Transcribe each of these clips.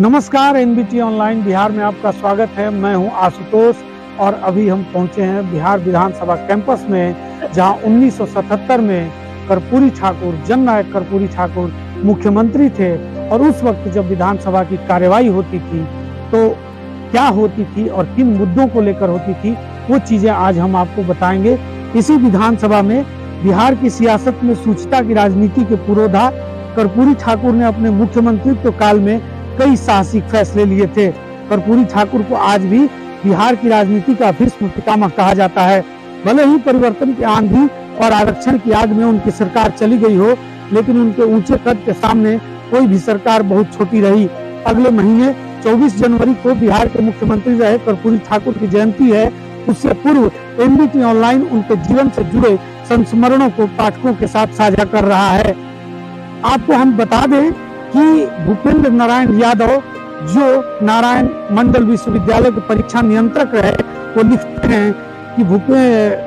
नमस्कार, NBT online Bihar में आपका स्वागत है। मैं हूं आशुतोष और अभी हम पहुंचे हैं बिहार विधानसभा कैंपस में, जहां 1977 में कर्पूरी ठाकुर, जननायक कर्पूरी ठाकुर मुख्यमंत्री थे। और उस वक्त जब विधानसभा की कार्यवाही होती थी तो क्या होती थी और किन मुद्दों को लेकर होती थी, वो चीजें आज हम आपको बताएंगे। इसी विधानसभा में बिहार की सियासत में सूचिता की राजनीति के पुरोधा कर्पूरी ठाकुर ने अपने मुख्यमंत्रित्व काल में कई साहसिक फैसले लिए थे। कर्पूरी ठाकुर को आज भी बिहार की राजनीति का भीष्म पितामह कहा जाता है। भले ही परिवर्तन की आंधी और आरक्षण की आग में उनकी सरकार चली गई हो, लेकिन उनके ऊंचे कद के सामने कोई भी सरकार बहुत छोटी रही। अगले महीने 24 जनवरी को बिहार के मुख्यमंत्री रहे कर्पूरी ठाकुर की जयंती है। उससे पूर्व एनबीटी ऑनलाइन उनके जीवन से जुड़े संस्मरणों को पाठकों के साथ साझा कर रहा है। आपको हम बता दें कि भूपेंद्र नारायण यादव, जो नारायण मंडल विश्वविद्यालय के परीक्षा नियंत्रक रहे, वो लिखते हैं कि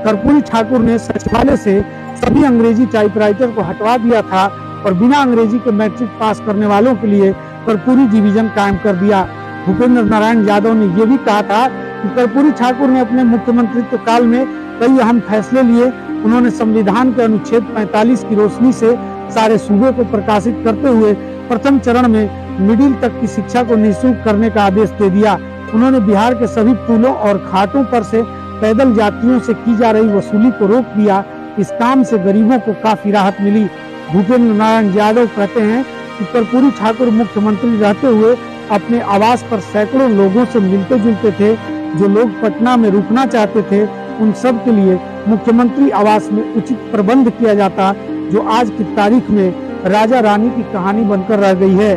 कर्पूरी ठाकुर ने सचिवालय से सभी अंग्रेजी टाइपराइटर को हटवा दिया था और बिना अंग्रेजी के मैट्रिक पास करने वालों के लिए कर्पूरी डिवीजन कायम कर दिया। भूपेंद्र नारायण यादव ने यह भी कहा था कि कर्पूरी ठाकुर ने अपने मुख्यमंत्रित्व काल में कई अहम फैसले लिए। उन्होंने संविधान के अनुच्छेद 45 की रोशनी से सारे सूबे को प्रकाशित करते हुए प्रथम चरण में मिडिल तक की शिक्षा को निःशुल्क करने का आदेश दे दिया। उन्होंने बिहार के सभी पुलों और घाटों पर से पैदल यात्रियों से की जा रही वसूली को रोक दिया। इस काम से गरीबों को काफी राहत मिली। भूपेंद्र नारायण यादव कहते हैं कि कर्पूरी ठाकुर मुख्यमंत्री रहते हुए अपने आवास पर सैकड़ों लोगों से मिलते जुलते थे। जो लोग पटना में रुकना चाहते थे, उन सब के लिए मुख्यमंत्री आवास में उचित प्रबंध किया जाता, जो आज की तारीख में राजा रानी की कहानी बनकर रह गई है।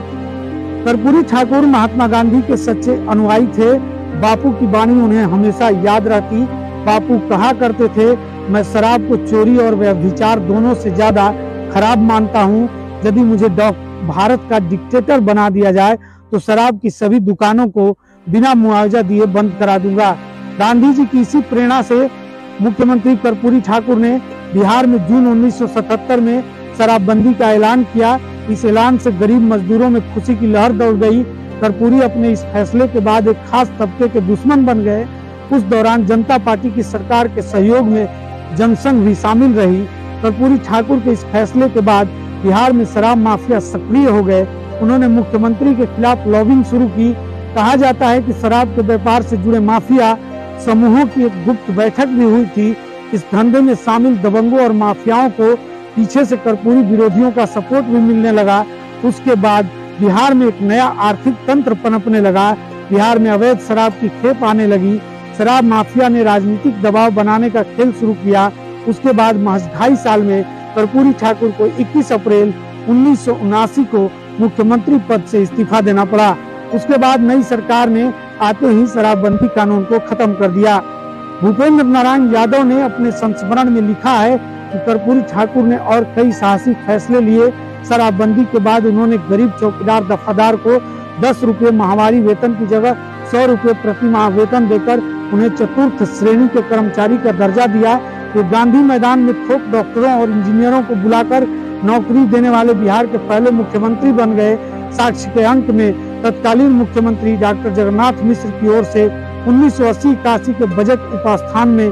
कर्पूरी ठाकुर महात्मा गांधी के सच्चे अनुयायी थे। बापू की वाणी उन्हें हमेशा याद रहती। बापू कहा करते थे, मैं शराब को चोरी और व्यभिचार दोनों से ज्यादा खराब मानता हूँ। यदि मुझे भारत का डिक्टेटर बना दिया जाए तो शराब की सभी दुकानों को बिना मुआवजा दिए बंद करा दूंगा। गांधी जी की इसी प्रेरणा से मुख्यमंत्री कर्पूरी ठाकुर ने बिहार में जून 1977 में शराबबंदी का ऐलान किया। इस ऐलान से गरीब मजदूरों में खुशी की लहर दौड़ गई। कर्पूरी अपने इस फैसले के बाद एक खास तबके के दुश्मन बन गए। उस दौरान जनता पार्टी की सरकार के सहयोग में जनसंघ भी शामिल रही। कर्पूरी ठाकुर के इस फैसले के बाद बिहार में शराब माफिया सक्रिय हो गए। उन्होंने मुख्यमंत्री के खिलाफ लॉबिंग शुरू की। कहा जाता है कि शराब के व्यापार से जुड़े माफिया समूहों की एक गुप्त बैठक भी हुई थी। इस धंधे में शामिल दबंगों और माफियाओं को पीछे से कर्पूरी विरोधियों का सपोर्ट भी मिलने लगा। उसके बाद बिहार में एक नया आर्थिक तंत्र पनपने लगा। बिहार में अवैध शराब की खेप आने लगी। शराब माफिया ने राजनीतिक दबाव बनाने का खेल शुरू किया। उसके बाद महज 2.5 साल में कर्पूरी ठाकुर को 21 अप्रैल 1979 को मुख्यमंत्री पद से इस्तीफा देना पड़ा। उसके बाद नई सरकार ने आते ही शराबबंदी कानून को खत्म कर दिया। भूपेंद्र नारायण यादव ने अपने संस्मरण में लिखा है कि कर्पूरी ठाकुर ने और कई साहसिक फैसले लिए। शराबबंदी के बाद उन्होंने गरीब चौकीदार दफादार को 10 रुपये माहवारी वेतन की जगह 100 रुपये प्रति माह वेतन देकर उन्हें चतुर्थ श्रेणी के कर्मचारी का दर्जा दिया। वे गांधी मैदान में थोक डॉक्टरों और इंजीनियरों को बुलाकर नौकरी देने वाले बिहार के पहले मुख्यमंत्री बन गए। साक्ष्य के अंक में तत्कालीन मुख्यमंत्री डॉक्टर जगन्नाथ मिश्र की ओर से 1980-81 के बजट उपस्थान में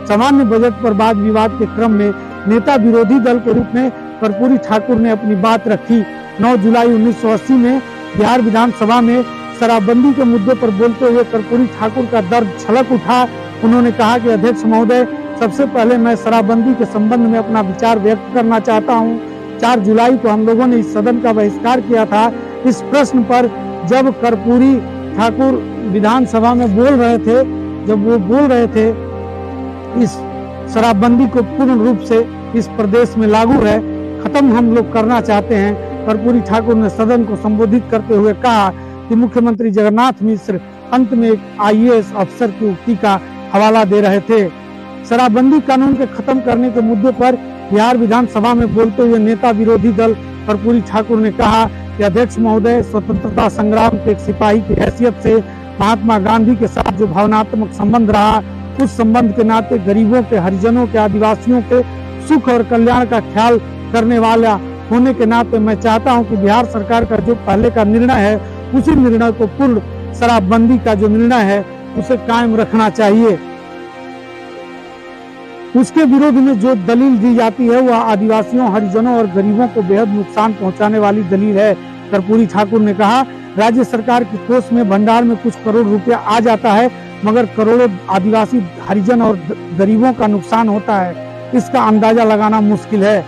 सामान्य बजट पर वाद विवाद के क्रम में नेता विरोधी दल के रूप में कर्पूरी ठाकुर ने अपनी बात रखी। 9 जुलाई 1980 में बिहार विधानसभा में शराबबंदी के मुद्दे पर बोलते हुए कर्पूरी ठाकुर का दर्द छलक उठा। उन्होंने कहा कि अध्यक्ष महोदय, सबसे पहले मैं शराबबंदी के संबंध में अपना विचार व्यक्त करना चाहता हूँ। 4 जुलाई को हम लोगों ने इस सदन का बहिष्कार किया था। इस प्रश्न पर जब कर्पूरी ठाकुर विधानसभा में बोल रहे थे, जब वो बोल रहे थे इस शराबबंदी को पूर्ण रूप से इस प्रदेश में लागू है, खत्म हम लोग करना चाहते हैं, कर्पूरी ठाकुर ने सदन को संबोधित करते हुए कहा कि मुख्यमंत्री जगन्नाथ मिश्र अंत में एक IAS अफसर की उक्ति का हवाला दे रहे थे। शराबबंदी कानून के खत्म करने के मुद्दे पर बिहार विधानसभा में बोलते हुए नेता विरोधी दल कर्पूरी ठाकुर ने कहा कि अध्यक्ष महोदय, स्वतंत्रता संग्राम के एक सिपाही की हैसियत से महात्मा गांधी के साथ जो भावनात्मक संबंध रहा, उस संबंध के नाते गरीबों के, हरिजनों के, आदिवासियों के सुख और कल्याण का ख्याल करने वाला होने के नाते मैं चाहता हूं कि बिहार सरकार का जो पहले का निर्णय है उसी निर्णय को पूर्ण शराबबंदी का जो निर्णय है उसे कायम रखना चाहिए। उसके विरोध में जो दलील दी जाती है वह आदिवासियों, हरिजनों और गरीबों को बेहद नुकसान पहुंचाने वाली दलील है। कर्पूरी ठाकुर ने कहा, राज्य सरकार की कोष में भंडार में कुछ करोड़ रुपया आ जाता है, मगर करोड़ों आदिवासी, हरिजन और गरीबों का नुकसान होता है, इसका अंदाजा लगाना मुश्किल है।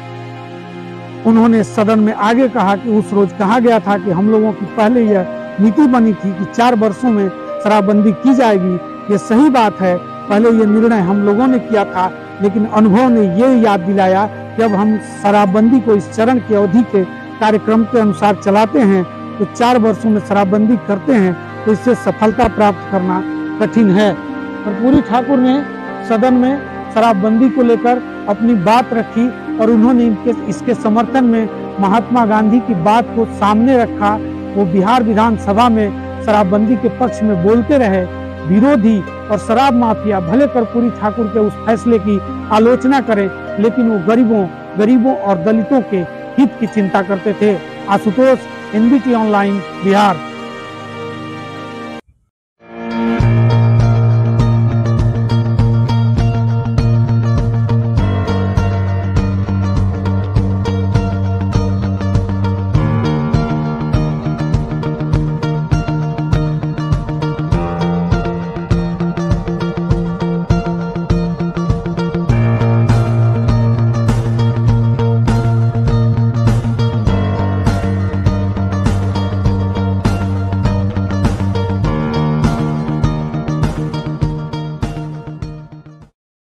उन्होंने सदन में आगे कहा कि उस रोज कहा गया था कि हम लोगों की पहले यह नीति बनी थी कि 4 वर्षों में शराबबंदी की जाएगी। ये सही बात है, पहले ये निर्णय हम लोगों ने किया था, लेकिन अनुभव ने ये याद दिलाया कि अब हम शराबबंदी को इस चरण की अवधि के कार्यक्रम के अनुसार चलाते हैं तो 4 वर्षों में शराबबंदी करते हैं तो इससे सफलता प्राप्त करना कठिन है। कर्पूरी ठाकुर ने सदन में शराबबंदी को लेकर अपनी बात रखी और उन्होंने इसके समर्थन में महात्मा गांधी की बात को सामने रखा। वो बिहार विधानसभा में शराबबंदी के पक्ष में बोलते रहे। विरोधी और शराब माफिया भले कर्पूरी ठाकुर के उस फैसले की आलोचना करें, लेकिन वो गरीबों और दलितों के हित की चिंता करते थे। Ashutosh, NBT online, Bihar.